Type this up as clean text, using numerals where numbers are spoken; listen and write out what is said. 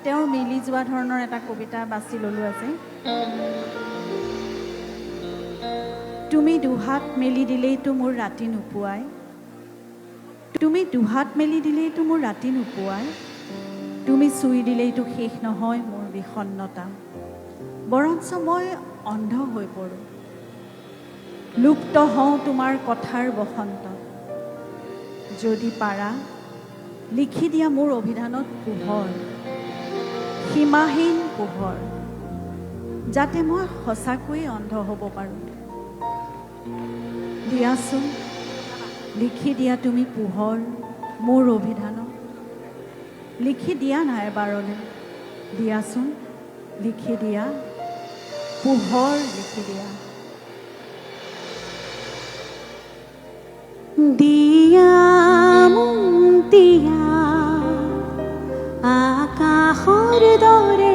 তেওঁৰ মিলি যোৱা ধৰণৰ এটা কবিতা বাছি ল'লোঁ আছে। তুমি দুহাত মেলি দিলেইতো মোৰ ৰাতি নোপোৱাই, তুমি দুহাত মেলি দিলেইতো মোৰ ৰাতি নোপোৱাই, তুমি চুই দিলেইতো শেষ নহয় মোৰ বিষণ্ণতা, বৰঞ্চ মই অন্ধ হৈ পৰোঁ, লুপ্ত হওঁ তোমাৰ কথাৰ বসন্ত। যদি পাৰা লিখি দিয়া মোৰ অভিধানত পোহৰ, সীমাহীন পোহৰ, যাতে মই সঁচাকৈয়ে অন্ধ হ'ব পাৰোঁ। দিয়াচোন লিখি দিয়া তুমি পোহৰ মোৰ অভিধানত, লিখি দিয়া নাই এবাৰলৈ, দিয়াচোন লিখি দিয়া পোহৰ, লিখি দিয়া। দিয়া দিয়া আকাশৰ দৰে